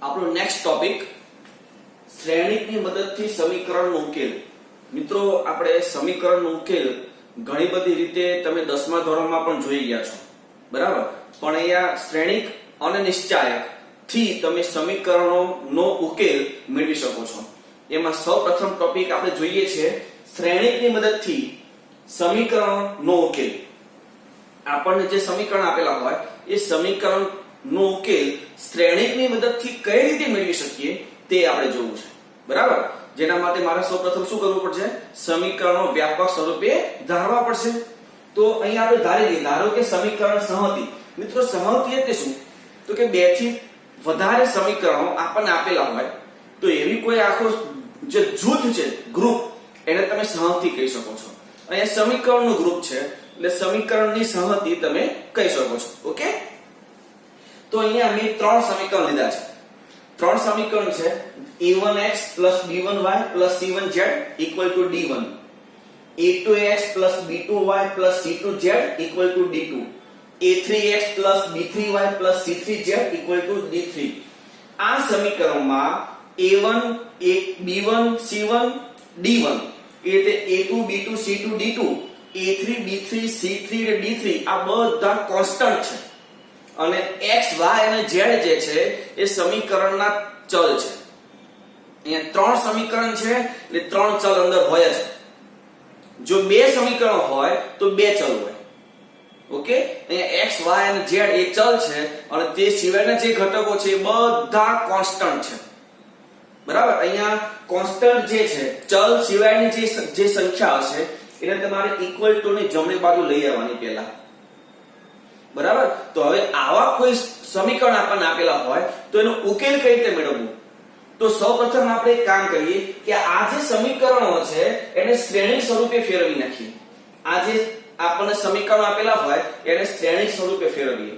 આપણો next topic શ્રેણિકની મદદથી સમીકરણનો ઉકેલ. મિત્રો આપણે સમીકરણનો ઉકેલ ઘણી બધી રીતે તમે 10મા ધોરણમાં પણ જોઈ ગયા છો, બરાબર? પણ અહીંયા શ્રેણિક અને નિશ્ચાયક થી તમે સમીકરણોનો ઉકેલ મેળવી શકો છો. એમાં સૌપ્રથમ ટોપિક આપણે જોઈએ છે શ્રેણિકની મદદથી સમીકરણનો ઉકેલ. આપણને જે સમીકરણ આપેલા હોય એ સમીકરણનો ઉકેલ શ્રેણિકની મદદથી કઈ રીતે મેળવી શકીએ તે આપણે જોવું છે, બરાબર? જેના માટે મારે સૌપ્રથમ શું કરવું પડશે? સમીકરણો વ્યાપક સ્વરૂપે ધારવા પડશે. તો અહીંયા આપણે ધારી લઈએ, ધારો કે સમીકરણ સંહતિ. મિત્રો સંહતિ એટલે શું? તો કે બે થી વધારે સમીકરણો આપણને આપેલા હોય તો એવી કોઈ આખો જે જૂથ છે, ગ્રુપ, એને તમે સંહતિ કહી શકો છો. અહીંયા સમીકરણનું ગ્રુપ છે એટલે સમીકરણની સંહતિ તમે કહી શકો છો. ઓકે, તો અહીંયા મેં ત્રણ સમીકરણ લીધા છે. ત્રણ સમીકરણ છે a1x b1y c1z d1, a2x b2y c2z d2, a3x b3y c3z d3. આ સમીકરણમાં a1 b1 c1 d1 એટલે a2 b2 c2 d2, a3 b3 c3 d3 આ બધા કોન્સ્ટન્ટ છે અને x y અને z જે છે એ સમીકરણના ચલ છે. અહીંયા ત્રણ સમીકરણ છે એટલે ત્રણ ચલ અંદર હોય છે. જો બે સમીકરણ હોય તો બે ચલ હોય. ઓકે, અહીંયા x y અને z એ ચલ છે અને તે સિવાયના જે ઘટકો છે એ બધા કોન્સ્ટન્ટ છે, બરાબર? અહીંયા કોન્સ્ટન્ટ જે છે, ચલ સિવાયની જે સંખ્યા હશે એને તમારે ઇક્વલ ટુ ની જમણી બાજુ લઈ આવવાની પહેલા, બરાબર? તો હવે આવા કોઈ સમીકરણ આપણને આપેલા હોય તો એનો ઉકેલ કઈ રીતે મેળવવું? તો સૌપ્રથમ આપણે એક કામ કરીએ કે આ જે સમીકરણો છે એને શ્રેણી સ્વરૂપે ફેરવી નાખીએ. આ જે આપણને સમીકરણો આપેલા હોય એને શ્રેણી સ્વરૂપે ફેરવીએ.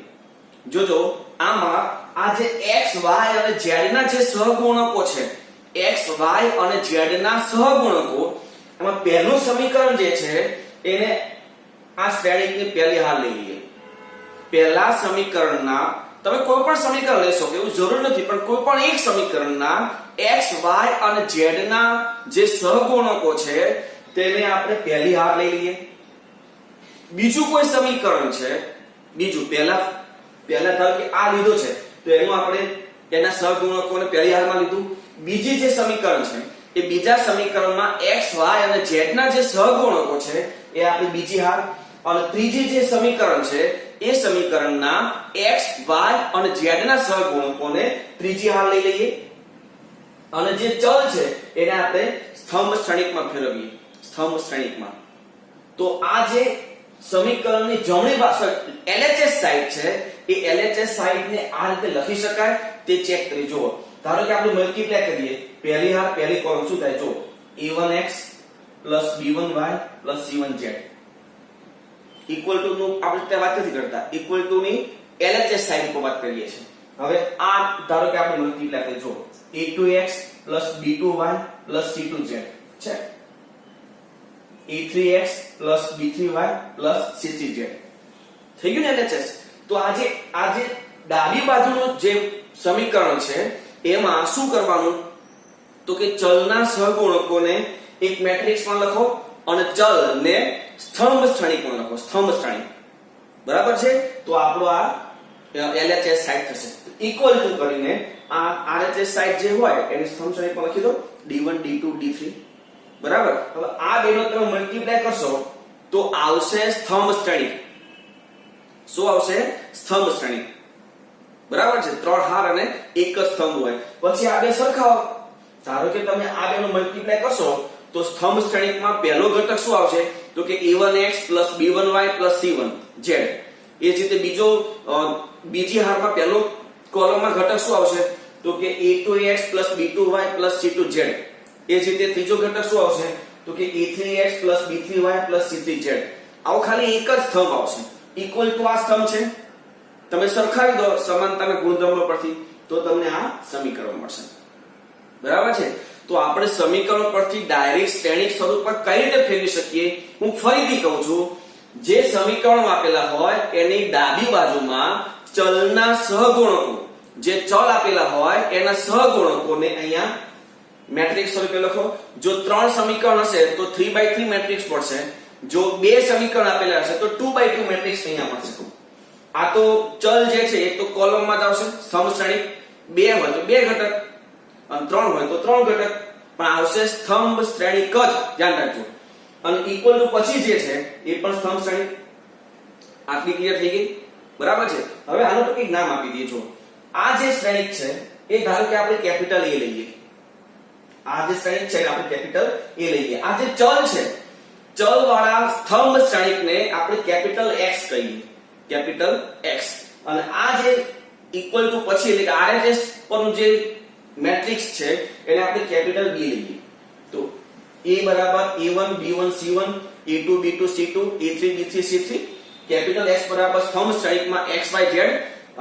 જોજો આમાં આ જે x y અને z ના જે સહગુણકો છે, x y અને z ના સહગુણકો, એમાં પહેલું સમીકરણ જે છે એને આ શ્રેણીની પહેલી હાર લઈ લઈએ. પહેલા સમીકરણના તમે કોઈ પણ સમીકરણ લઈ શકો એવું જરૂર નથી, પણ કોઈ પણ એક સમીકરણના x y અને z ના જે સહગુણકો છે તેને આપણે પહેલી હાર લઈ લઈએ. બીજું કોઈ સમીકરણ છે, બીજું પહેલા ધારો કે આ લીધો છે તો એનું આપણે એના સહગુણકોને પહેલી હારમાં લીધું. બીજી જે સમીકરણ છે એ બીજા સમીકરણમાં x y અને z ના જે સહગુણકો છે એ આપણે બીજી હાર, અને ત્રીજી જે સમીકરણ છે એ સમીકરણના x y અને z ના સહગુણકોને ત્રીજી હાર લઈ લઈએ. અને જે ચલ છે એને આપણે સ્તંભ શ્રેણિકમાં ફેરવીએ, સ્તંભ શ્રેણિકમાં. તો આ જે સમીકરણની જમણી બાજુ LHS સાઈડ છે એ LHS સાઈડને આ રીતે લખી શકાય તે ચેક કરી જુઓ. ધારો કે આપણે મલ્ટીપ્લાય કરીએ, પહેલી હાર પહેલી કોલમ શું થાય? જો a1x b1y c1z equal to નું આપણે ત્યાં વાત નથી કરતા, ઇક્વલ ટુ ની LHS સાઈડ પર વાત કરીએ છીએ. હવે આ ધારો કે આપણે મલ્ટીપ્લાય કરીએ, જો a2x b2y c2z છે, a3x b3y c3z થઈ ગયું ને LHS. તો આજે ડાબી બાજુનું જે સમીકરણ છે એમાં શું કરવાનું? તો કે ચલના સહગુણકોને એક મેટ્રિક્સમાં લખો અને ચલને સ્તંભ શ્રેણિકમાં લખો, સ્તંભ શ્રેણિક, બરાબર છે? તો આપણો આ LHS સાઈડ થશે. ઇક્વલ ટુ કરીને આ RHS સાઈડ જે હોય એને સ્તંભ શ્રેણિકમાં લખી દો, d1 d2 d3, બરાબર? હવે આ બેનો તમે મલ્ટીપ્લાય કરશો તો આવશે સ્તંભ શ્રેણિક. શું આવશે? સ્તંભ શ્રેણિક, બરાબર છે? ત્રણ હાર અને એક જ સ્તંભ હોય. પછી આ બે સરખાવો. ધારો કે તમે આ બેનો મલ્ટીપ્લાય કરશો તો સ્તંભ શ્રેણિકમાં પહેલો ઘટક શું આવશે? તો કે a1x b1y c1z. એ જ રીતે બીજી હારમાં પહેલો કોલમમાં ઘટક શું આવશે? તો કે a2x b2y c2z. એ જ રીતે ત્રીજો ઘટક શું આવશે? તો કે a3x b3y c3z. આવો ખાલી એક જ સ્તંભ આવશે. ઇક્વલ ટુ આ સ્તંભ છે, તમે સરખાવી દો સમાનતાના ગુણધર્મો પરથી તો તમને આ સમીકરણ મળશે, બરાબર છે? તો આપણે સમીકરણ પરથી ડાયરેક્ટ શ્રેણિક સ્વરૂપમાં કઈ રીતે ફેરવી શકીએ? હું ફરીથી કહું છું, જે સમીકરણો આપેલા હોય એની ડાબી બાજુમાં ચલના સહગુણકો જે ચલ આપેલા હોય એના સહગુણકોને અહીંયા મેટ્રિક્સ સ્વરૂપે લખો. જો 3 સમીકરણ હશે તો 3/3 મેટ્રિક્સ પડશે. જો 2 સમીકરણ આપેલા હશે તો 2/2 મેટ્રિક્સ અહીંયા મળશે. આ તો ચલ જે છે એ તો કોલમમાં જ આવશે. સ્તંભ શ્રેણી 2 હોય તો 2 ઘટક અને 3 હોય તો 3 ઘટક, પણ આવશે સ્તંભ શ્રેણિક જ, ધ્યાન રાખજો. અને ઇક્વલ ટુ પછી જે છે એ પણ સ્તંભ શ્રેણિક. આટલી ક્લિયર થઈ ગઈ? બરાબર છે. હવે આનું તો કંઈક નામ આપી દઈએ. જો આ જે શ્રેણિક છે એ ધારો કે આપણે કેપિટલ A લઈએ. આ જે શ્રેણિક છે આપણે કેપિટલ A લઈએ. આ જે ચલ છે, ચલ વાળા સ્તંભ શ્રેણિકને આપણે કેપિટલ X કહીએ. Capital X. અને આ જે ઇક્વલ ટુ પછી એટલે કે RHS પરનું જે મેટ્રિક્સ છે એને આપણે કેપિટલ B લઈએ. તો A બરાબર A1 B1 C1 A2 B2 C2 A3 B3 C3. Capital X બરાબર સ્તંભ શ્રેણિકમાં XYZ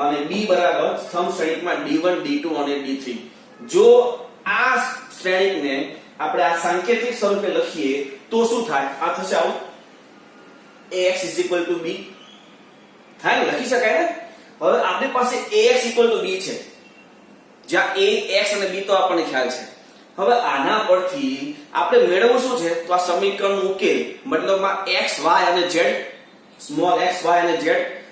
અને B બરાબર સ્તંભ શ્રેણિકમાં D1 D2 અને D3. જો આ શ્રેણિકને આપણે આ સાંકેતિક સ્વરૂપે લખીએ તો શું થાય? આ થશે આવું AX B. થાય ને, લખી શકાય ને. હવે આપણી પાસે AX B છે, જ્યાં A X અને B તો આપણને ખ્યાલ છે. હવે આના પરથી આપણે મેળવવું શું છે? તો આ સમીકરણનો ઉકેલ, મતલબમાં x y અને z, સ્મોલ x y અને z.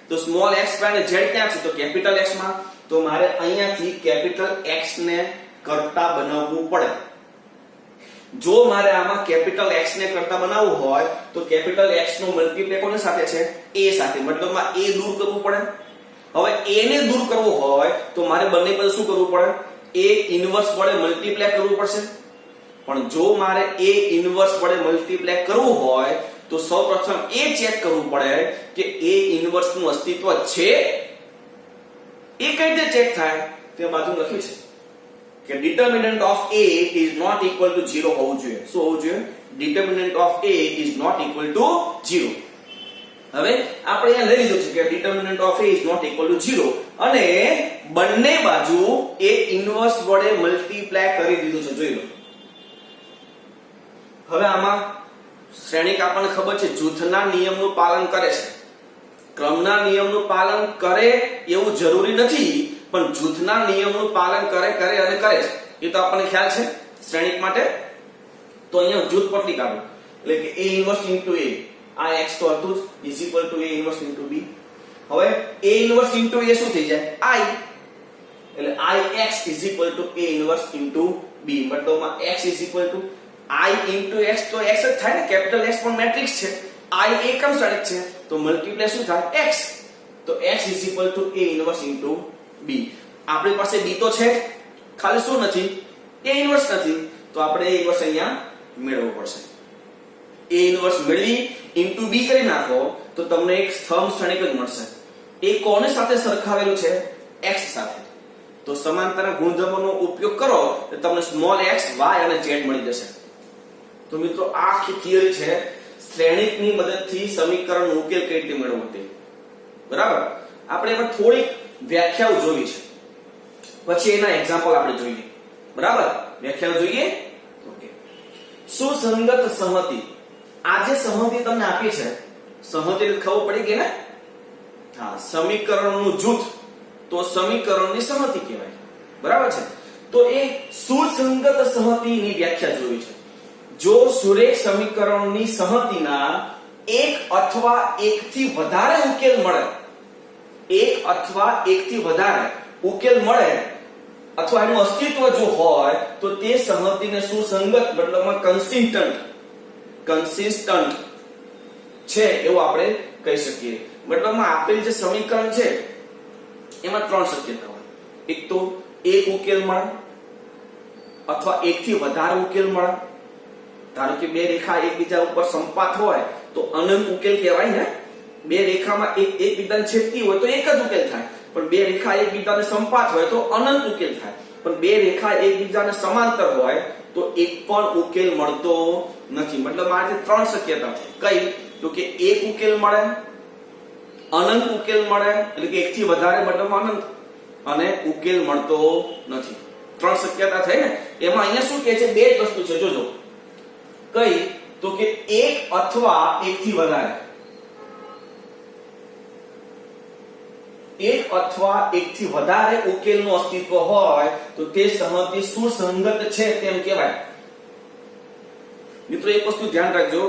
તો સ્મોલ x y અને z ક્યાં છે? તો કેપિટલ X માં. તો મારે અહીંયાથી કેપિટલ X ને કરતા બનાવવું પડે. જો મારે આમાં કેપિટલ X ને કરતા બનાવવું હોય તો કેપિટલ X નો મલ્ટીપ્લાય કોની સાથે છે? A સાથે. મતલબમાં A દૂર કરવું પડે. હવે A ને દૂર કરવું હોય તો મારે બંને પર શું કરવું પડે? A ઇન્વર્સ વડે મલ્ટીપ્લાય કરવું પડશે. પણ જો મારે A ઇન્વર્સ વડે મલ્ટીપ્લાય કરવું હોય તો સૌપ્રથમ એ ચેક કરવું પડે કે A ઇન્વર્સ નું અસ્તિત્વ છે. એ કઈ રીતે ચેક થાય તે બાજુ લખ્યું છે કે determinant of A is not equal to 0 હોવું જોઈએ. શું હોવું જોઈએ? determinant of A is not equal to 0. હવે આપણે અહીંયા લઈ લીધું છે કે determinant of A is not equal to 0 અને બંને બાજુ A ઇન્વર્સ વડે મલ્ટીપ્લાય કરી દીધું છે. જોઈ લો. હવે આમાં શ્રેણિક આપણને ખબર છે જૂથના નિયમનું પાલન કરે છે. ક્રમના નિયમનું પાલન કરે એવું જરૂરી નથી, પણ જૂથના નિયમનું પાલન કરે છે એ તો આપણને ખ્યાલ છે શ્રેણિક માટે. તો અહીંયા જૂથ પટલી કાઢો એટલે કે A ઇન્વર્સ ઇન્ટુ A, આ x તો હતું જ, is equal to A inverse into B. હવે A ઇન્વર્સ ઇન્ટુ A શું થઈ જાય? I. એટલે IX is equal to A inverse into B. મતલબમાં x is equal to I into x. તો x જ થાય ને, કેપિટલ X પણ મેટ્રિક્સ છે, I એકમ શ્રેણિક છે, તો મલ્ટીપ્લાય શું થાય? x. તો x is equal to A inverse into B. આપણી પાસે B તો છે, ખાલી શું નથી? A ઇન્વર્સ નથી. તો આપણે A ઇન્વર્સ અહીંયા મેળવવું પડશે. A ઇન્વર્સ મેળવી ઇન્ટુ B કરી નાખો તો તમને એક સ્તંભ શ્રેણિક જ મળશે. એ કોની સાથે સરખાવેલું છે? x સાથે. તો સમાંતરના ગુણધર્મોનો ઉપયોગ કરો તો તમને સ્મોલ x y અને z મળી જશે. તો મિત્રો આ આખી થિયરી છે શ્રેણિકની મદદથી સમીકરણનો ઉકેલ કઈ રીતે મેળવવો તે. બરાબર. આપણે એમાં થોડીક વ્યાખ્યાઓ જોઈ છે, પછી એના એક્ઝામ્પલ આપણે જોઈએ. બરાબર. વ્યાખ્યાઓ જોઈએ. ઓકે. સુસંગત સંહતિ. આ જે સંહતિ તમને આપી છે, સંહતિ ખબર પડી ગઈ ને? હા, સમીકરણનું જૂથ તો સમીકરણની સંહતિ કહેવાય. બરાબર છે. તો એ સુસંગત સંહતિની વ્યાખ્યા જોઈ છે. જો સુરેખ સમીકરણની સંહતિના એક અથવા એકથી વધારે ઉકેલ મળે, એક અથવા એકથી વધારે ઉકેલ મળે અથવા એનું અસ્તિત્વ જો હોય તો તે સંહતિને સુસંગત મતલબમાં કન્સિસ્ટન્ટ છે એવું આપણે કહી શકીએ. મતલબમાં આપેલ જે સમીકરણ છે એમાં 3 શક્યતા હોય. એક તો એક ઉકેલ મળે અથવા એકથી વધારે ઉકેલ મળે. ધારો કે બે રેખા એકબીજા ઉપર સંપાત હોય તો અનંત ઉકેલ કહેવાય ને. બે રેખામાં એકબીજાને છેદતી હોય તો એક જ ઉકેલ થાય, પણ બે રેખા એકબીજાને સંપાત હોય તો અનંત ઉકેલ થાય. પણ બે રેખા એકબીજાને સમાંતર હોય તો એક પણ ઉકેલ મળતો નથી. મતલબ આ જે 3 શક્યતા છે. કઈ? તો કે એક ઉકેલ મળે, અનંત ઉકેલ મળે એટલે કે એકથી વધારે મતલબ અનંત, અને ઉકેલ મળતો નથી. 3 શક્યતા થઈ ને. એમાં અહીંયા શું કહે છે? બે જ વસ્તુ છે. જોજો. કઈ? તો કે એક અથવા એકથી વધારે. એક અથવા એકથી વધારે ઉકેલનું અસ્તિત્વ હોય તો તે સહમતિ સુસંગત છે તેમ કહેવાય. મિત્રો એક વસ્તુ ધ્યાન રાખજો,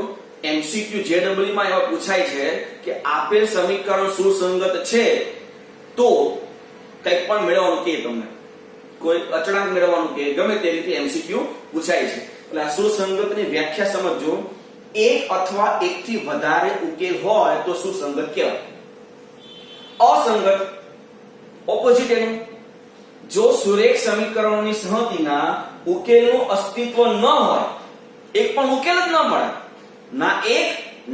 MCQ JEE માં એવા પૂછાય છે કે આપેલ સમીકરણ સુસંગત છે તો કંઈક પણ મેળવવાનું કે તમને કોઈ અચળાંક મેળવવાનું કે ગમે તે રીતે MCQ પૂછાય છે. એટલે આ સુસંગતની વ્યાખ્યા સમજજો. એક અથવા એકથી વધારે ઉકેલ હોય તો સુસંગત કહેવાય. અસંગત ઓપોઝિટ એનું, જો સુરેખ સમીકરણોની સહમતિના ઉકેલનું અસ્તિત્વ ન હોય, એક પણ ઉકેલ જ ન મળે, ના એક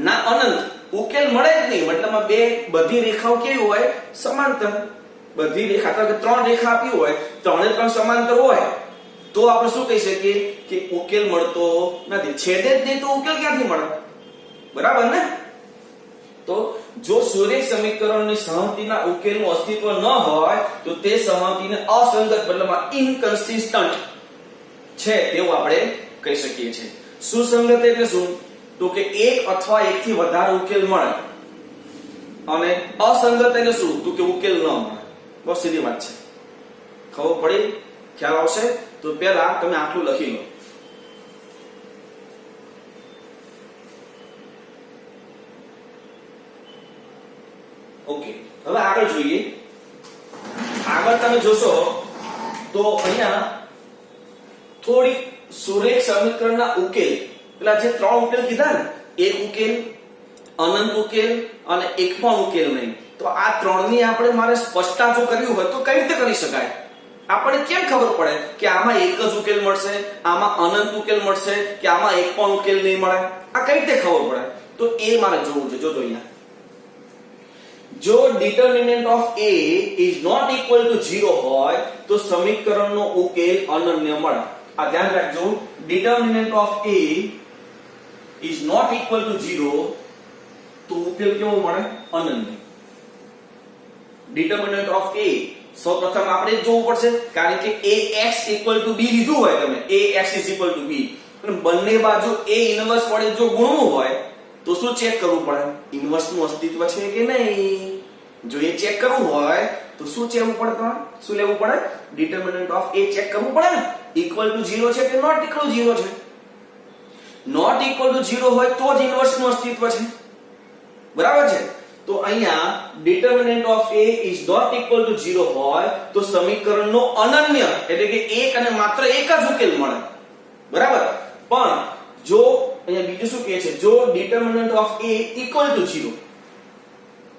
ના અનંત ઉકેલ મળે જ નહીં, મતલબમાં બધી રેખાઓ કેવી હોય? સમાંતર. બધી રેખા કે ત્રણ રેખા આપી હોય, ત્રણે ત્રણ સમાંતર હોય તો આપણે શું કહી શકીએ કે ઉકેલ મળતો નથી. છેદે જ નહીં તો ઉકેલ ક્યાંથી મળે? બરાબર ને? તો જો સુરેખ સમીકરણની સહમતિના ઉકેલનું અસ્તિત્વ ન હોય તો તે સહમતિને અસંગત મતલબમાં ઇનકન્સિસ્ટન્ટ છે તેવું આપણે કહી શકીએ છીએ. સુસંગત એટલે શું? તો કે એક અથવા એકથી વધારે ઉકેલ મળે, અને અસંગત એટલે શું? તો કે ઉકેલ ન મળે. બહુ સીધી વાત છે. ખબર પડી? ખ્યાલ આવશે? તો પહેલા તમે આટલું લખી લો. ઓકે, હવે આગળ જોઈએ. આગળ તમે જોશો તો અહીંયા થોડી સુરેખ સમીકરણના ઉકેલ, પેલા જે ત્રણ ઉકેલ કીધા ને, એક ઉકેલ, અનંત ઉકેલ અને એક પણ ઉકેલ નહીં, તો આ ત્રણની આપણે મારે સ્પષ્ટતા જો કરવી હોય તો કઈ રીતે કરી શકાય? આપણે કેમ ખબર પડે કે આમાં એક જ ઉકેલ મળશે, આમાં અનંત ઉકેલ મળશે કે આમાં એક પણ ઉકેલ નહીં મળે? આ કઈ રીતે ખબર પડે? તો એ મારે જોવું છે. જોજો અહીંયા, જો determinant of A is not equal to 0 હોય તો સમીકરણનો ઉકેલ અનન્ય મળે. આ ધ્યાન રાખજો, determinant of A is not equal to 0 તો ઉકેલ કેવો મળે? અનન્ય. determinant of A સૌપ્રથમ આપણે જોવું પડશે, કારણ કે ax = b લીધું હોય, તમે ax = b અને બંને બાજુ a ઇન્વર્સ વડે જો ગુણવું હોય તો શું ચેક કરવું પડે? ઇન્વર્સ નું અસ્તિત્વ છે કે નહીં. જો એ ચેક કરવું હોય તો શું લેવું પડે? તમારે શું લેવું પડે? determinant of A ચેક કરવું પડે ને, equal to 0 છે કે not equal to 0 છે. not equal to 0 હોય તો જ ઇન્વર્સ નું અસ્તિત્વ છે. બરાબર છે? તો અહીંયા determinant of A is not equal to 0 હોય તો સમીકરણનો અનન્ય એટલે કે એક અને માત્ર એક જ ઉકેલ મળે. બરાબર? પણ જો અહીંયા બીજું શું કહે છે? જો determinant of A equal to 0,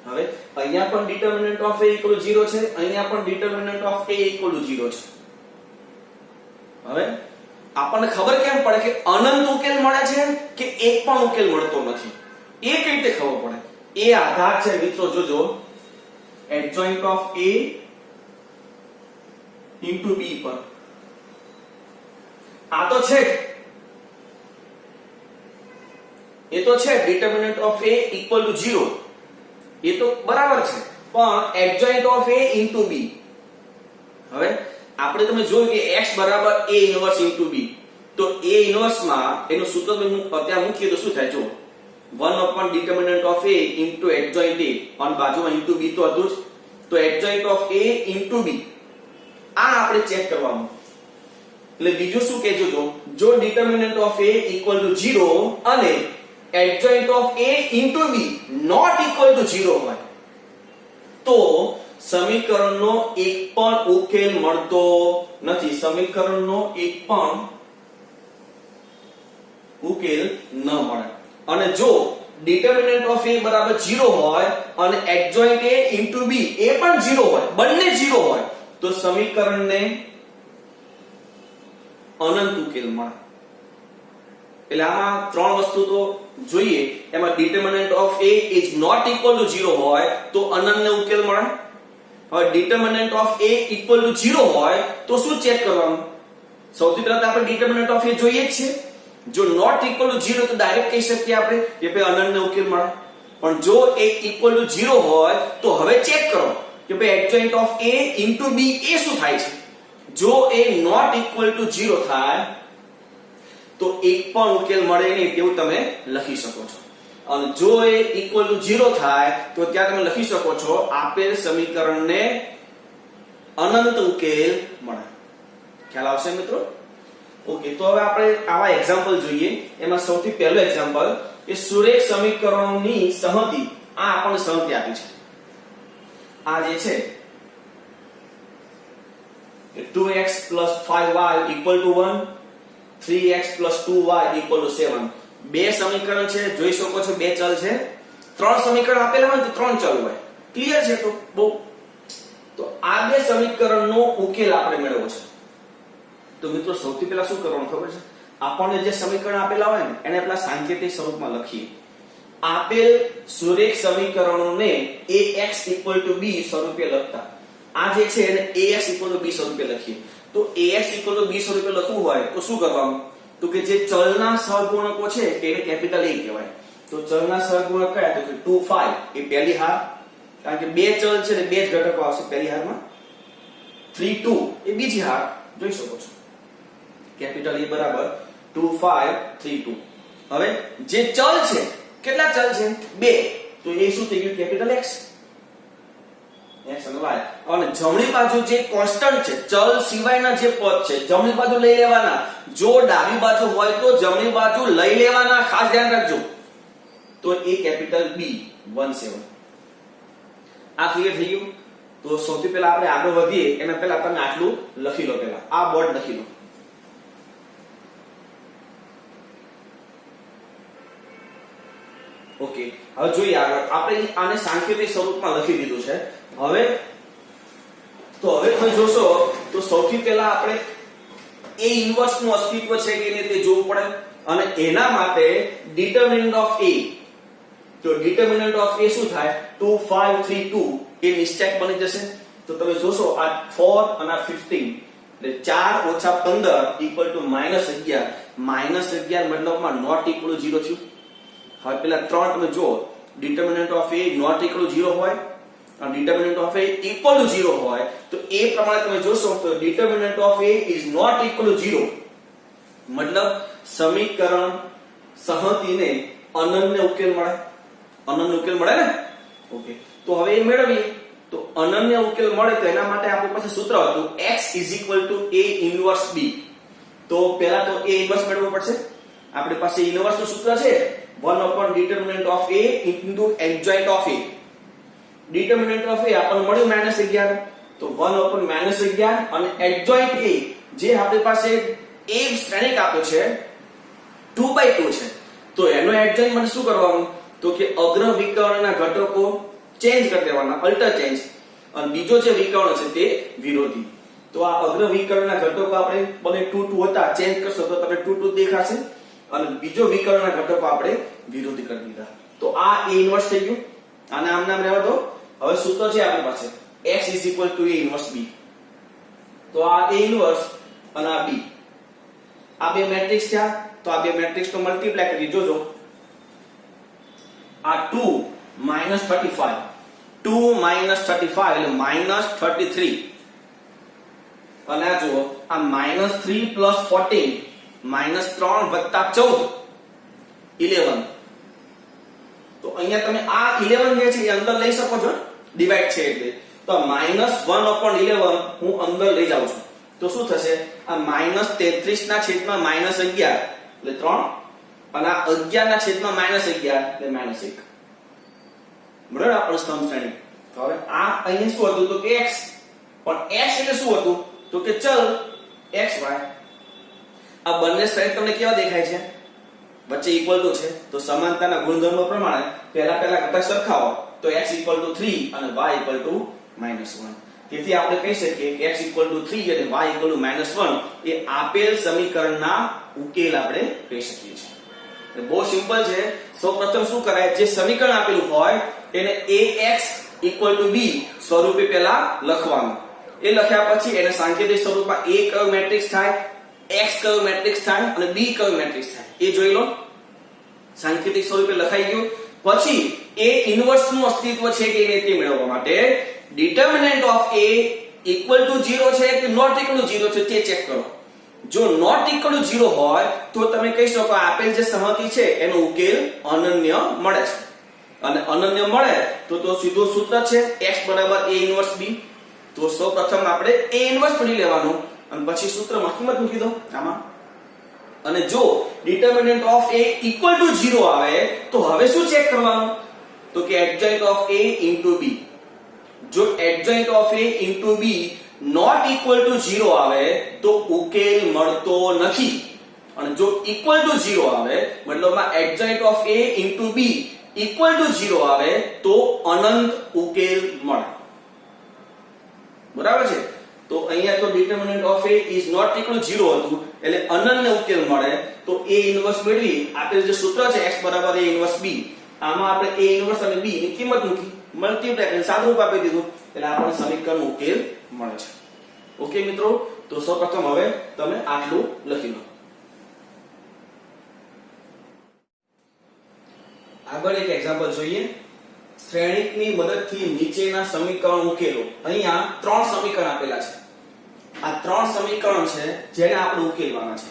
હવે અહીંયા પણ determinant of A equal to 0 છે, અહીંયા પણ determinant of A equal to 0 છે. હવે આપણને ખબર કેમ પડે કે અનંત ઉકેલ મળે છે કે એક પણ ઉકેલ મળતો નથી? એ કઈ રીતે ખબર પડે? એ આધાર છે મિત્રો, જોજો, adjoint of A into B પર. આ તો છે, એ તો છે determinant of A equal to 0, એ તો બરાબર છે, પણ adjoint of A into B. હવે આપણે તમે જોયું કે x બરાબર A ઇન્વર્સ into B, તો A ઇન્વર્સ માં એનું સૂત્ર ત્યાં મૂકીએ તો શું થાય? જો 1 determinant of A into adjoint A, અને બાજુમાં into B તો હતું જ, તો adjoint of A into B આ આપણે ચેક કરવાનું. એટલે બીજું શું કહેજો? જો determinant of A equal to 0 અને adjoint of A into B not equal to 0 હોય તો સમીકરણનો એક પણ ઉકેલ મળતો નથી. સમીકરણનો એક પણ ઉકેલ ન મળે. અને જો determinant of A બરાબર 0 હોય અને adjoint A into B એ પણ 0 હોય, બંને 0 હોય તો સમીકરણને અનંત ઉકેલ મળે. એટલે આમાં ત્રણ વસ્તુ તો જોઈએ. એમાં determinant of A is not equal to 0 હોય તો અનન્ય ઉકેલ મળે. હવે determinant of A equal to 0 હોય તો શું ચેક કરવાનું? સૌથી પહેલા તો આપણે determinant of A જોઈએ જ છે. જો not equal to 0 તો ડાયરેક્ટ કહી શકીએ આપણે કે ભાઈ અનન્ય ઉકેલ મળે. પણ જો A equal to 0 હોય તો હવે ચેક કરો કે ભાઈ adjoint of A into B એ શું થાય છે. જો A not equal to 0 થાય તો એક પણ ઉકેલ મળે નહીં તેવું તમે લખી શકો છો. અને જો એ ઇક્વલ ટુ 0 થાય તો ત્યાં તમે લખી શકો છો આપેલ સમીકરણને અનંત ઉકેલ મળે. ખ્યાલ આવશે મિત્રો? ઓકે, તો હવે આપણે આવા એક્ઝામ્પલ જોઈએ. એમાં સૌથી પહેલું એક્ઝામ્પલ કે સુરેખ સમીકરણોની સંહતિ. આ આપણને સંહતિ આપી છે. આ જે છે 2x + 5y = 1, 3x + 2y = 7. બે સમીકરણ છે, જોઈ શકો છો બે ચલ છે. ત્રણ સમીકરણ આપેલા હોય તો ત્રણ ચલ હોય. ક્લિયર છે? તો બહુ તો આ બે સમીકરણનો ઉકેલ આપણે મેળવવો છે. તો મિત્રો સૌથી પહેલા શું કરવાનું ખબર છે? આપણને જે સમીકરણ આપેલા હોય ને એને આપણા સાંકેતિક સ્વરૂપમાં લખીએ. આપેલ સુરેખ સમીકરણોને ax = b સ્વરૂપે લખતા. આ જે છે એને ax = b સ્વરૂપે લખીએ. તો ax = b સ્વરૂપે લખવું હોય તો શું કરવાનું? તો કે જે ચલના સહગુણકો છે એને કેપિટલ A કહેવાય. તો ચલના સહગુણક કયા? તો કે 2 5 એ પહેલી હાર, કારણ કે બે ચલ છે ને બે જ ઘટકો આવશે પહેલી હારમાં. 3 2 એ બીજી હાર, જોઈ શકો છો. Capital A = 2 5 3 2. હવે જે ચલ છે, કેટલા ચલ છે? બે. તો એ શું થઈ ગયું? Capital X. x અને y. અને જમણી બાજુ જે કોન્સ્ટન્ટ છે, ચલ સિવાયના જે પદ છે, જમણી બાજુ લઈ લેવાના. જો ડાબી બાજુ હોય તો જમણી બાજુ લઈ લેવાના, ખાસ ધ્યાન રાખજો. તો એ કેપિટલ B 17. આ ક્લિયર થઈ ગયું? તો સૌથી પહેલા આપણે આગળ વધીએ એના પહેલા તમે આટલું લખી લો. પહેલા આ બોર્ડ લખી લો. ઓકે, હવે જોઈએ આગળ. આપણે આને સાંકેતિક સ્વરૂપમાં લખી દીધું છે. હવે તમે જોશો તો સૌથી પહેલા આપણે a ઇન્વર્સ નું અસ્તિત્વ છે કે નહીં તે જોવું પડે. અને એના માટે ડિટર્મિનન્ટ ઓફ a. તો ડિટર્મિનન્ટ ઓફ a શું થાય? 2 5 3 2 એ નિશ્ચયક બની જશે. તો તમે જોશો આ 4 અને 15 એટલે 4 - 15 = -11. -11 મતલબમાં નોટ ઇક્વલ ટુ 0 થયું. હવે પેલા ત્રણ તમે જો, determinant of a not equal to 0 હોય અને determinant of a equal to 0 હોય તો એ પ્રમાણે તમે જોશો તો determinant of a is not equal to 0. મતલબ સમીકરણ સંહતિને અનન્ય ઉકેલ મળે. અનન્ય ઉકેલ મળે ને? ઓકે, તો હવે એ મેળવીએ. તો અનન્ય ઉકેલ મળે તો એના માટે આપણી પાસે સૂત્ર હતું x = a ઇન્વર્સ b. તો પહેલા તો a ઇન્વર્સ મેળવવું પડશે. આપણી પાસે ઇન્વર્સ નું સૂત્ર છે 1 / determinant of a into adjoint of a. determinant of a આપણને મળ્યું -11. તો 1 / -11 અને adjoint a જે આપણી પાસે a શ્રેણિક આપ્યો છે 2/2 છે. તો એનો adjoint મને શું કરવાનું? તો કે અગ્ર વિકર્ણના ઘટકો ચેન્જ કરી દેવાના, અલ્ટર ચેન્જ. અને બીજો જે વિકર્ણ છે તે વિરોધી. તો આ અગ્ર વિકર્ણના ઘટકો આપણે બને 2 2 હતા, ચેન્જ કરશો તો તમને 2 2 દેખાશે. અને બીજો વિકર્ણના ઘટકો આપણે વિરોધી કરી દીધા. તો આ a ઇન્વર્સ થઈ ગયું. આને આમ નામ રહેવા દો. હવે સૂત્ર છે આપણી પાસે x = a ઇન્વર્સ b. તો આ a ઇન્વર્સ અને આ b, આ બે મેટ્રિક્સ છે. તો આ બે મેટ્રિક્સ નો મલ્ટીપ્લાય કરી જોજો. આ 2 - 35, 2 - 35 એટલે -33. અને આ જુઓ, આ -3 + 14 -3 + 14 11. તો અહીંયા તમે આ 11 જે છે એ અંદર લઈ શકો છો, ડિવાઈડ છે એટલે. તો -1/11 હું અંદર લઈ જાઉં છું. તો શું થશે? આ -33/-11 એટલે 3 અને આ 11/-11 એટલે -1. બરાબર? આપણો સ્તંભ શ્રેણી. તો હવે આ અહીંયા શું હતું? તો કે x. પણ x એટલે શું હતું? તો કે ચલ xy. આ બંને શ્રેણી તમને કેવા દેખાય છે? વચ્ચે ઇક્વલ ટુ છે. તો સમાનતાના ગુણધર્મ પ્રમાણે પહેલા ઘટક સરખાવો. તો x = 3 અને y = -1. તેથી આપણે કહી શકીએ કે x = 3 અને y = -1 એ આપેલ સમીકરણના ઉકેલ આપણે કહી શકીએ છીએ. બહુ સિમ્પલ છે. સૌપ્રથમ શું કરાય? જે સમીકરણ આપેલું હોય એને ax = b સ્વરૂપે પહેલા લખવાનું. એ લખ્યા પછી એને સાંકેતિક સ્વરૂપમાં a કયો મેટ્રિક્સ થાય, x કયો મેટ્રિક્સ થાય અને b કયો મેટ્રિક્સ થાય એ જોઈ લો. સાંકેતિક સ્વરૂપે લખાઈ ગયું. પછી a ઇન્વર્સ નું અસ્તિત્વ છે કે નહીં તે મેળવવા માટે ડિટર્મિનન્ટ ઓફ a = 0 છે કે નોટ ઇક્વલ ટુ 0 છે તે ચેક કરો. જો નોટ ઇક્વલ ટુ 0 હોય તો તમે કહી શકો આપેલ જે સંહતિ છે એનો ઉકેલ અનન્ય મળે છે. અને અનન્ય મળે તો સીધું સૂત્ર છે x બરાબર a ઇન્વર્સ b. તો સૌપ્રથમ આપણે a ઇન્વર્સ મળી લેવાનું અને પછી સૂત્રમાં કિંમત મૂકી દો આમાં. અને જો determinant of a equal to 0 આવે તો હવે શું ચેક કરવાનું? તો કે adjoint of a into b. જો adjoint of a into b not equal to 0 આવે તો ઉકેલ મળતો નથી. અને જો ઇક્વલ ટુ 0 આવે મતલબમાં adjoint of a into b equal to 0 આવે તો અનંત ઉકેલ મળે. બરાબર છે? તો અહીંયા તો determinant of a is not equal to 0 હતું એટલે અનન્ય ઉકેલ મળે. તો a ઇન્વર્સ મેળવી આપેલ જે સૂત્ર છે x બરાબર a ઇન્વર્સ b, આમાં આપણે a ઇન્વર્સ અને b ની કિંમત મૂકી, મલ્ટીપ્લાય કરીને સાદુરૂપ આપી દીધું એટલે આપણને સમીકરણનો ઉકેલ મળે છે. ઓકે મિત્રો, તો સૌપ્રથમ હવે તમે આટલું લખી લો. આગળ એક એક્ઝામ્પલ જોઈએ. શ્રેણિકની મદદથી નીચેના સમીકરણ ઉકેલો. અહીંયા 3 સમીકરણ આપેલા છે. આ 3 સમીકરણ છે જેને આપણે ઉકેલવાના છે.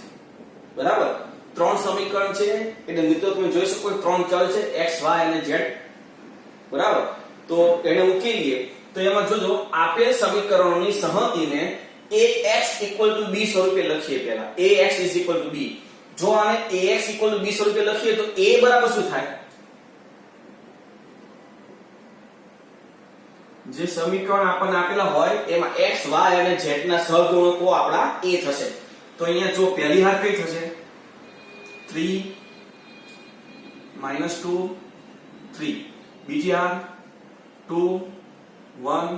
બરાબર? 3 સમીકરણ છે એટલે મિત્રો તમે જોઈ શકો 3 ચલ છે x y અને z. બરાબર? તો એને ઉકેલીએ તો એમાં જોજો આપેલ સમીકરણોની સંહતિને ax b સ્વરૂપે લખીએ. પહેલા ax b. જો આને ax b સ્વરૂપે લખીએ તો a બરાબર શું થાય? જે સમીકરણ આપણને આપેલા હોય એમાં x y અને z ના સહગુણકો આપણા a થશે. તો અહીંયા જો પહેલી હાર કઈ થશે? 3 -2 3. બીજી હાર 2 1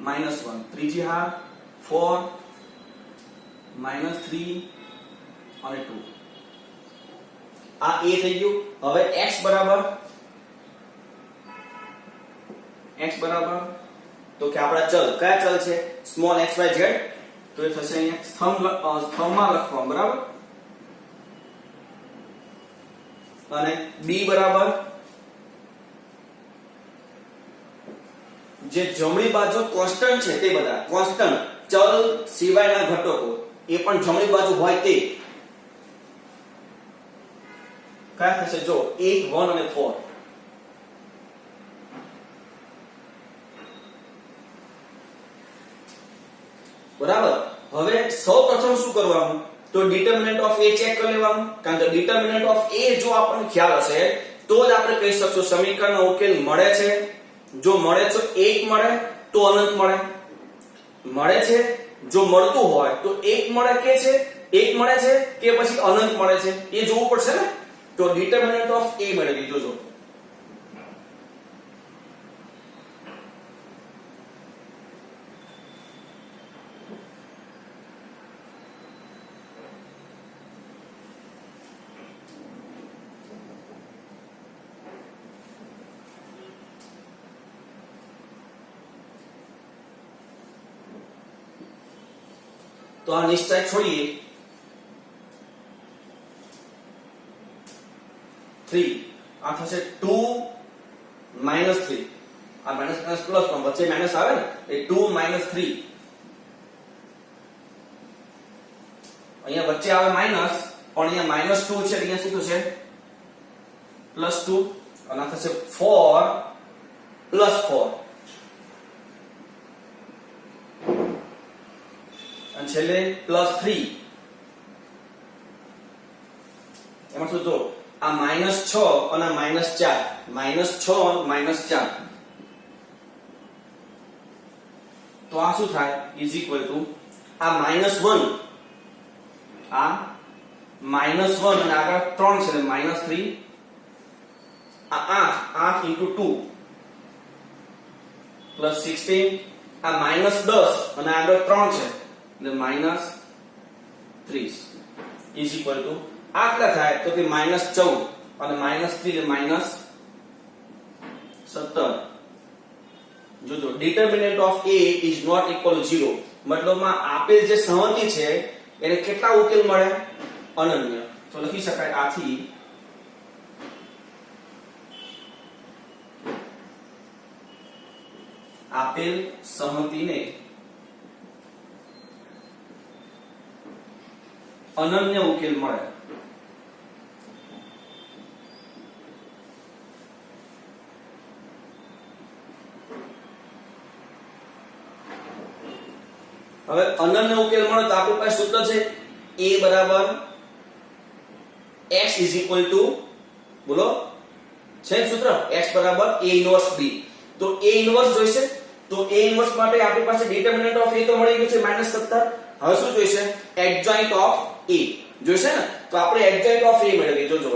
-1. ત્રીજી હાર 4 -3 અને 2. આ a થઈ ગયું. હવે x બરાબર તો કે આપણા ચલ કયા ચલ છે? Small x y z. તો એ થશે અહીંયા સ્તંભમાં લખવાનું. બરાબર? અને b બરાબર જે જમણી બાજુ કોન્સ્ટન્ટ છે તે બધા કોન્સ્ટન્ટ ચલ સિવાયના ઘટકો એ પણ જમણી બાજુ હોય તે કયા થશે? જો 8 1 અને 4. બરાબર? હવે સૌપ્રથમ શું કરવાનું? તો ડિટર્મિનન્ટ ઓફ a ચેક કરી લેવાનું. કારણ કે ડિટર્મિનન્ટ ઓફ a જો આપણને ખ્યાલ હશે તો જ આપણે કહી શકશું સમીકરણનો ઉકેલ મળે છે. જો મળે તો 1 મળે તો અનંત મળે. મળે છે જો મળતું હોય તો 1 મળે કે છે 1 મળે છે કે પછી અનંત મળે છે એ જોવું પડશે ને. તો ડિટર્મિનન્ટ ઓફ a મેળવી જોજો. તો આ નિશ્ચય છોડીએ 3 આ થશે 2 -3. આ માઈનસ પ્લસ પણ વચ્ચે માઈનસ આવે ને એ 2 - 3. અહીંયા વચ્ચે આવે માઈનસ પણ અહીંયા -2 છે અહીંયા શું થશે? +2 અને આ થશે 4 +4. અને છેલ્લે +3. એમાં શું? જો આ -6 અને -4. -6 -4. તો આ શું થાય? ઇઝ ઇક્વલ ટુ આ -1 આ -1 અને આગળ 3 છે એટલે -3. આ 8 * 2 +16. આ -10 અને આગળ 3 છે એટલે -30 ઇઝ ઇક્વલ ટુ આટલા થાય તો કે -14 અને -3 એટલે -17. જોજો determinant of a is not equal to 0 મતલબમાં આપેલ જે સંહતિ છે એને કેટલા ઉકેલ મળે? અનન્ય. તો લખી શકાય આથી આપેલ સંહતિને અનન્ય ઉકેલ મળે. હવે અનન્ય ઉકેલ મળે તો આપણી પાસે સૂત્ર છે a બરાબર x ઇઝ ઇક્વલ ટુ, બોલો છે સૂત્ર x બરાબર a ઇન્વર્સ b. તો a ઇન્વર્સ જોઈશે, તો a ઇન્વર્સ માટે આપણી પાસે ડિટર્મિનન્ટ ઓફ a તો મળી ગયું છે -17. હવે શું જોઈશે? એડજોઇન્ટ ઓફ a જોઈશે ને, તો આપણે એડજોઇન્ટ ઓફ a મેળવીએ. જોજો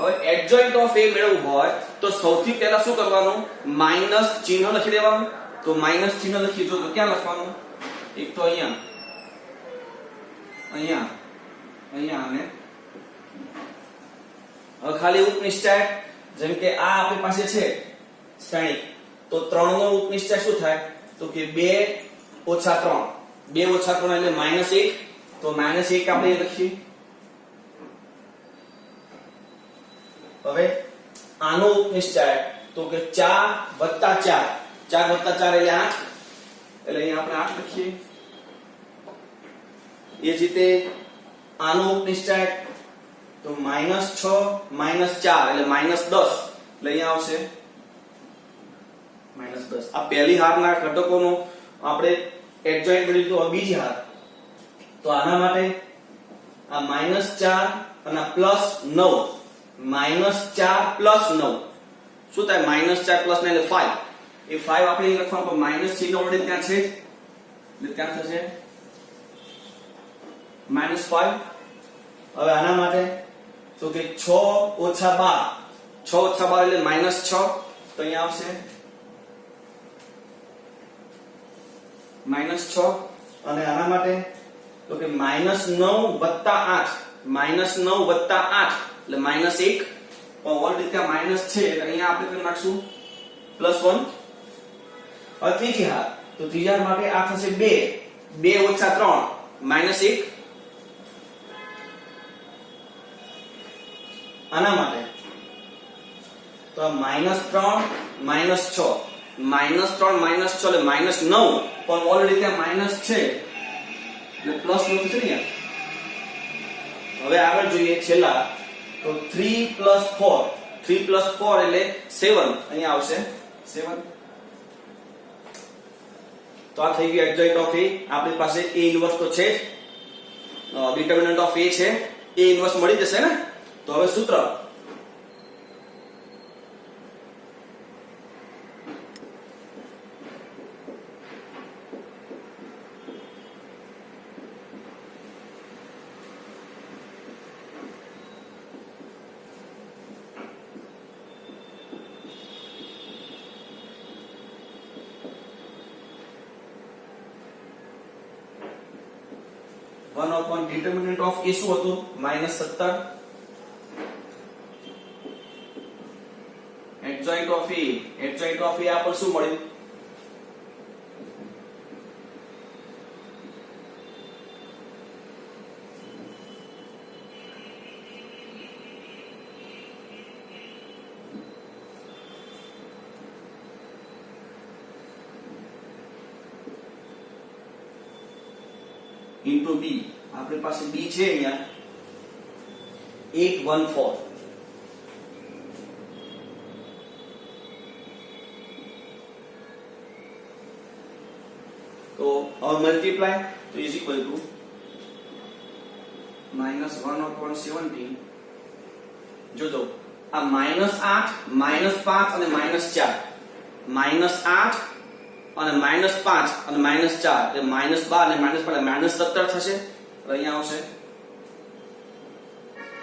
હવે એડજોઇન્ટ ઓફ a મેળવવું હોય તો સૌથી પહેલા શું કરવાનું? માઈનસ ચિહ્ન લખી દેવાનું. તો માઈનસ ચિહ્ન લખી જો તો ક્યાં લખવાનું? એક તો અહીંયા, અહીંયા, અહીંયા અને હવે ખાલી ઉપનિશ્ચય, જેમ કે આ આપણી પાસે છે શ્રેણિક, તો 3 નો ઉપનિશ્ચય શું થાય? તો કે 2 ઓછા 3, 2 ઓછા 3 એટલે -1. તો -1 આપણે લખીએ. હવે આનો ઉપનિશ્ચય તો કે 4 વત્તા 4, 4 વત્તા 4 એટલે 8, એટલે અહીંયા આપણે 8 લખીએ. એ જ રીતે આનો ઉપનિશ્ચય તો -6 -4 એટલે -10, એટલે અહીંયા આવશે -10. આ પહેલી હારના ઘટકોનો આપણે એડજોઇન્ટ કરી લીધું. હવે બીજી હાર, તો આના માટે આ -4 અને +9, -4 + 9 શું થાય? -4 + 9 એટલે 5. એ 5 આપણે અહીં લખવાનું, તો માઈનસ ચિહ્ન ઓલરેડી ત્યાં છે, એટલે ત્યાં થશે -5. હવે આના માટે તો કે 6 ઓછા 12, 6 ઓછા 12 એટલે -6, તો અહીંયા આવશે -6. અને આના માટે તો કે -9 વત્તા 8, -9 વત્તા 8 એટલે -1, પણ ઓલરેડી ત્યાં માઈનસ છે એટલે અહીંયા આપણે કરી નાખશું +1. હવે ત્રીજી હાર, તો ત્રીજા હાર માટે આ થશે 2, 2 ઓછા 3 -1. આના માટે તો -3 -6, -3 -6 એટલે -9, પણ ઓલરેડી ત્યાં માઈનસ છે એટલે પ્લસ નું થશે ને. હવે આગળ જોઈએ છેલ્લા, તો 3 + 4, 3 + 4 એટલે 7, અહીંયા આવશે 7. તો આ થઈ ગયું એડજોઇન્ટ ઓફ a. આપણી પાસે a ઇન્વર્સ તો છે જ, ડિટર્મિનન્ટ ઓફ a છે, a ઇન્વર્સ મળી જશે ને. તો હવે સૂત્ર, ડિટર્મિનન્ટ ઓફ a શું હતું? -17. Adjoint of a, adjoint of a આપણને શું મળ્યું? Into b. આપણી પાસે b છે અહીંયા 814. તો હવે મલ્ટીપ્લાય, તો ઇઝ ઇક્વલ ટુ -1/17. જોજો આ -8, -5 અને -4, -8 અને -5 અને -4 એટલે -12 અને -5 એટલે -17 થશે. અહીંયા આવશે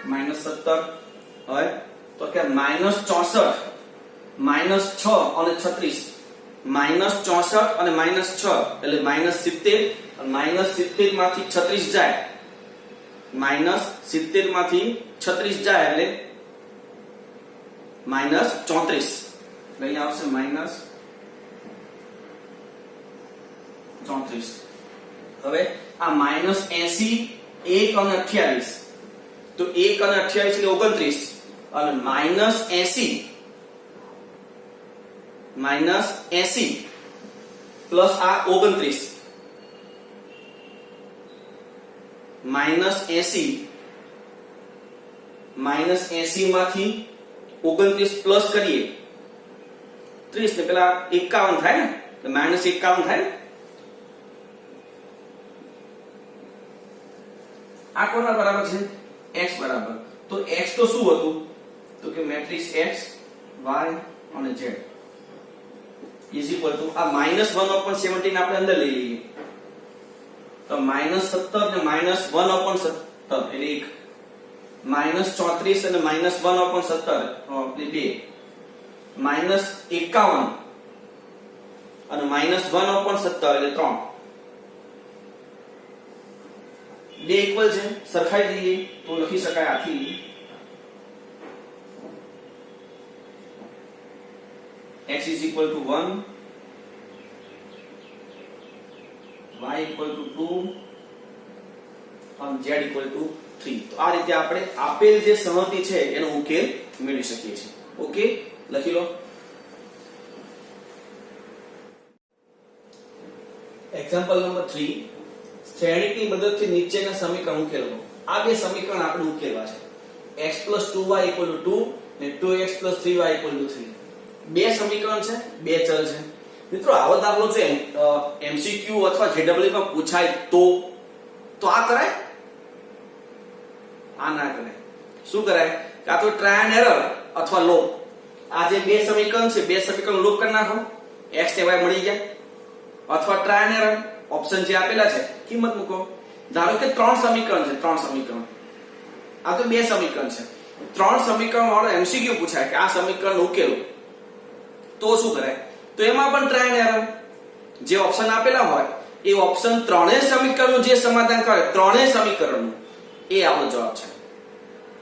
-17. હવે તો કે -64, -6 અને 36, -64 અને -6 એટલે -70, અને -70 માંથી 36 જાય, -70 માંથી 36 જાય એટલે -34. અહીંયા આવશે -34. 34. હવે આ -80 1 અને 28, તો 1 અને 28 એટલે 29 અને -80 પ્લસ આ 29 -80 માંથી 29 પ્લસ કરીએ 30 ને પેલા 51 થાય ને, તો -51 થાય. આ કોના બરાબર છે? x બરાબર. તો x તો શું હતું? તો કે મેટ્રિક્સ x y અને z ઇઝ ઇક્વલ ટુ આ -1/17 આપણે અંદર લઈ લઈએ, તો -17 ને -1/17 એટલે 1, -34 અને -1/17 એટલે 2, -51 અને -1/17 એટલે 3. બે ઇક્વલ છે, સરખાઈ દઈએ તો લખી શકાય આથી x is equal to 1, y equal to 2 અને z equal to 3. તો આ રીતે આપણે આપેલ જે સમમિતિ છે એનો ઉકેલ મેળવી શકીએ છીએ. ઓકે, લખી લો. એક્ઝામ્પલ નંબર 3, શ્રેણીકની મદદથી નીચેના સમીકરણ ઉકેલવો. આ બે સમીકરણ આપણે ઉકેલવા છે. x + 2y = 2 અને 2x + 3y = 3. બે સમીકરણ છે, બે ચલ છે. મિત્રો આવો દાખલો છે MCQ અથવા JEE માં પૂછાય તો આ કરાય? આ ના કરાય. શું કરાય? કાં તો ટ્રાય એન્ડ એરર અથવા લોપ. આ જે બે સમીકરણ છે, બે સમીકરણ લોપ કરી નાખો, x ને y મળી જાય. અથવા ટ્રાય એન્ડ એરર ઓપ્શન જે આપેલા છે કિંમત મૂકો. ધારો કે ત્રણ સમીકરણ છે, ત્રણ સમીકરણ. આ તો બે સમીકરણ છે. ત્રણ સમીકરણ વાળો MCQ પૂછાય કે આ સમીકરણ ઉકેલો તો શું કરાય? તો એમાં પણ ટ્રાય એન્ડ એરર જે ઓપ્શન આપેલા હોય એ ઓપ્શન ત્રણેય સમીકરણનું જે સમાધાન કરે, ત્રણેય સમીકરણનું, એ આપણો જવાબ છે.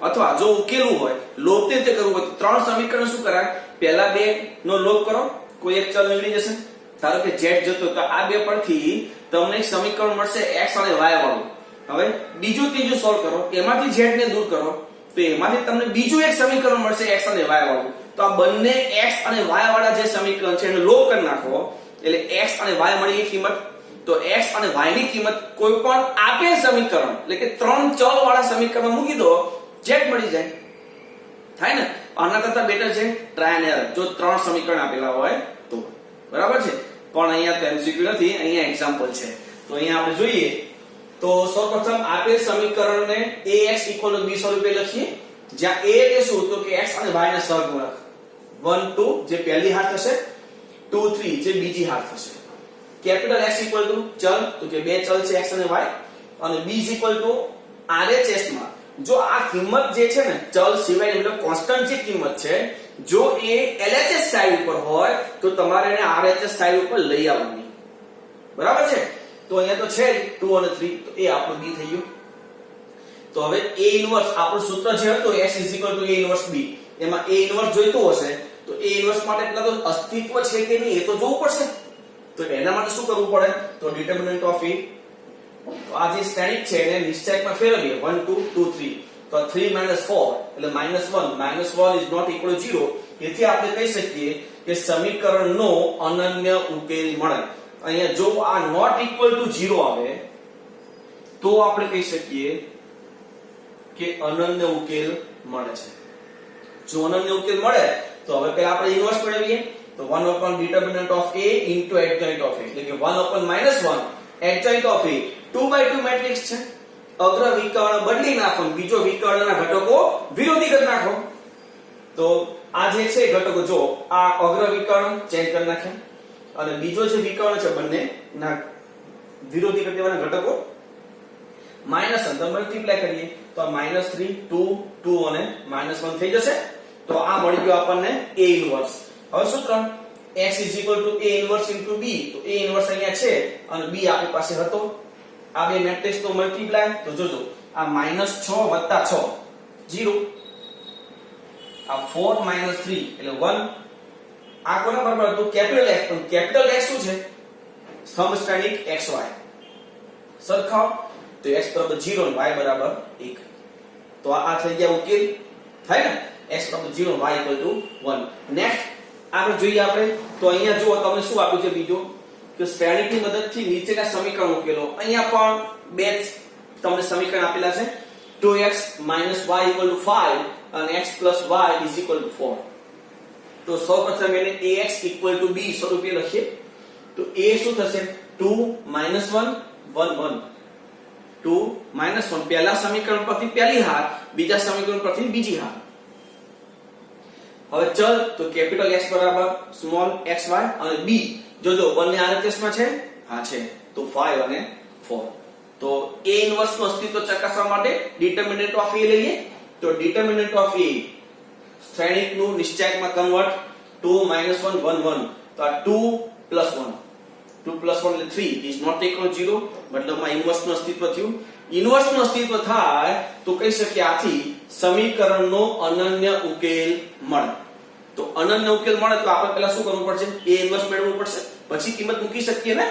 અથવા જો ઉકેલવું હોય, લોપ તે કરવું હોય તો ત્રણ સમીકરણ શું કરાય? પહેલા બે નો લોપ કરો, કોઈ એક ચલ નીકળી જશે. ધારો કે z જતો, તો આ બે પરથી તમને એક સમીકરણ મળશે x અને y વાળું. હવે બીજું ત્રીજું સોલ્વ કરો, એમાંથી z ને દૂર કરો, તો એમાંથી તમને બીજું એક સમીકરણ મળશે x અને y વાળું. તો આ બંને x અને y વાળા જે સમીકરણ છે એને લોપ કરી નાખો એટલે x અને y મળી એક કિંમત. તો x અને y ની કિંમત કોઈ પણ આપેલ સમીકરણ એટલે કે ત્રણ ચલ વાળા સમીકરણમાં મૂકી દો, z મળી જાય. થાય ને? આના કરતા બેટર છે ટ્રાય એન્ડ એરર જો ત્રણ સમીકરણ આપેલા હોય તો. બરાબર છે? પણ અહીંયા તો MCQ નથી, અહીંયા એક્ઝામ્પલ છે. તો અહીંયા આપણે જોઈએ તો સૌપ્રથમ આપેલ સમીકરણને ax = b સ્વરૂપે લખીએ, જ્યાં a એટલે શું? તો કે x અને y ના સહગુણક. 1 2 જે પહેલી હાર થશે, 2 3 જે બીજી હાર થશે. કેપિટલ X = ચલ, તો કે બે ચલ છે x અને y, અને b = RHS માં જો આ કિંમત જે છે ને ચલ સિવાય એટલે કોન્સ્ટન્ટ જે કિંમત છે, જો એ LHS સાઈડ ઉપર હોય તો તમારે એને RHS સાઈડ ઉપર લઈ આવવાની. બરાબર છે? તો અહીંયા તો છે 2 અને 3, તો એ આપણું b થઈ ગયું. તો હવે A ઇન્વર્સ આપણું સૂત્ર જે હતું x = A ઇન્વર્સ b, એમાં A ઇન્વર્સ જોઈતું હશે તો A ઇન્વર્સ માટે પેલા તો અસ્તિત્વ છે કે નહીં એ તો જોવું પડશે. તો એના માટે શું કરવું પડે? તો ડિટરમિનન્ટ ઓફ A, તો આ જે શ્રેણિક છે એને નિશ્ચયકમાં ફેરવીએ 1 2 2 3, તો 3 - 4 એટલે -1 -1 is not equal to 0. તેથી આપણે કહી શકીએ કે સમીકરણનો અનન્ય ઉકેલ મળે. અહીંયા જો આ not equal to 0 આવે તો આપણે કહી શકીએ કે અનન્ય ઉકેલ મળે છે. જો અનન્ય ઉકેલ મળે તો હવે પહેલા આપણે ઇન્વર્સ મેળવીએ, તો 1 determinant of A into adjoint of A, એટલે કે 1 -1 adjoint of A 2/2 મેટ્રિક્સ છે. અગ્ર વિકર્ણ બદલી નાખો, બીજો વિકર્ણના ઘટકો વિરોધી કરી નાખો. તો આ જે છે ઘટકો, જો આ અગ્ર વિકર્ણ ચેન્જ કરી નાખે અને બીજો જે વિકર્ણ છે બંને ના વિરોધી કરી દેવાના ઘટકો માઈનસ અંદર મલ્ટીપ્લાય કરીએ તો આ -3 2 2 અને -1 થઈ જશે. તો આ મળી ગયો આપણને A ઇન્વર્સ. હવે સૂત્ર x = A inverse into b, તો A ઇન્વર્સ અહીંયા છે અને b આપણી પાસે હતો. આ બે મેટ્રિક્સ નો મલ્ટીપ્લાય, તો જોજો આ -6 + 6 0, આ 4 - 3 એટલે 1. આ કોના બરાબર હતું? Capital X. પણ કેપિટલ X શું છે? સમશ્રેણિક xy સરખાવ તો x બરાબર 0 અને y બરાબર 1. તો આ થઈ ગયા ઉકેલ થાય ને x બરાબર 0 y 1. નેક્સ્ટ આગળ જોઈએ આપણે તો અહીંયા જુઓ તમને શું આપ્યું છે બીજું કે શ્રેણીકની મદદથી નીચેના સમીકરણ ઉકેલો. અહીંયા પણ બે તમને સમીકરણ આપેલા છે 2x y 5 અને x y 4. તો સૌપ્રથમ એને ax b સ્વરૂપે લખીએ તો a શું થશે 2 1 1 2 1 પહેલા સમીકરણ પરથી પહેલી હાર બીજા સમીકરણ પરથી બીજી હાર. હવે ચલ તો કેપિટલ X બરાબર સ્મોલ xy અને b જોજો બંને RHS માં છે હા છે તો 5 અને 4. તો a ઇન્વર્સ નું અસ્તિત્વ ચકાસવા માટે ડિટરમિનન્ટ ઓફ a લઈએ તો ડિટરમિનન્ટ ઓફ a શ્રેણિક નું નિશ્ચાયકમાં કન્વર્ટ 2 1 1 1 તો આ 2 1 2 1 એટલે 3 is not equal to 0 મતલબમાં ઇન્વર્સ નું અસ્તિત્વ થયું. ઇન્વર્સ નું અસ્તિત્વ થાય તો કહી શકીએ આથી સમીકરણનો અનન્ય ઉકેલ મળે. તો અનન્ય ઉકેલ મળે તો આપણે પહેલા શું કરવું પડશે a ઇન્વર્સ મેળવવું પડશે પછી કિંમત મૂકી શકીએ ને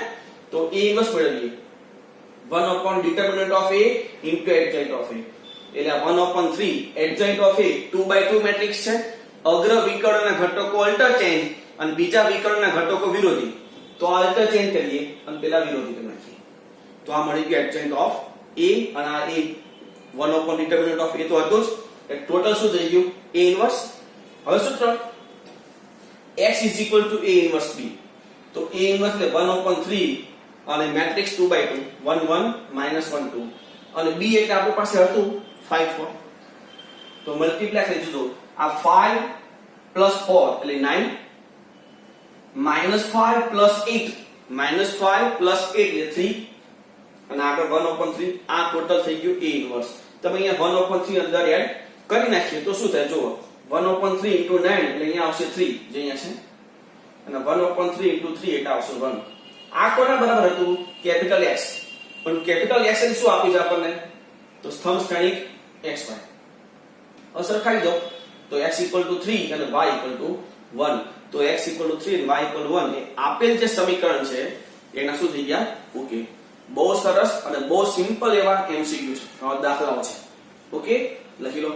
તો a ઇન્વર્સ મેળવીએ 1 upon determinant of a into adjoint of a એટલે 1/3 adjoint of a 2/2 મેટ્રિક્સ છે. અગ્ર વિકર્ણના ઘટકો અલ્ટરચેન્જ અને બીજા વિકર્ણના ઘટકો વિરોધી તો અલ્ટરચેન્જ કરીએ અને પેલા વિરોધી કરી નાખીએ તો આ મળી ગયું adjoint of a અને આ a 1 upon determinant of a તો હતું જ એટલે ટોટલ શું થઈ ગયું a ઇન્વર્સ. હવે સૂત્ર x a inverse b તો a inverse એટલે 1/3 અને મેટ્રિક્સ 2/2 1 1 1 2 અને b એટલે આપણી પાસે હતું 5 4 તો મલ્ટીપ્લાય કરી દીધો આ 5 4 એટલે 9 -5 8 -5 8 એટલે 3 અને આગળ 1/3 આ ટોટલ થઈ ગયું a ઇન્વર્સ. તમે અહીંયા 1/3 અંદર એડ કરી નાખીએ તો શું થાય જુઓ 1/3 into 9 એટલે અહીંયા આવશે 3 જે અહીંયા છે અને 1/3 into 3 એટલે આવશે 1. આ કોના બરાબર હતું કેપિટલ X પણ કેપિટલ X એટલે શું આપી છે આપણને તો સ્તંભ શ્રેણિક xy. હવે સરખાવી દો તો x 3 અને y 1 તો x 3 અને y 1 એ આપેલ જે સમીકરણ છે એના શું થઈ ગયા ઓકે. બહુ સરસ અને બહુ સિમ્પલ એવા MCQ છે દાખલાઓ છે ઓકે લખી લો.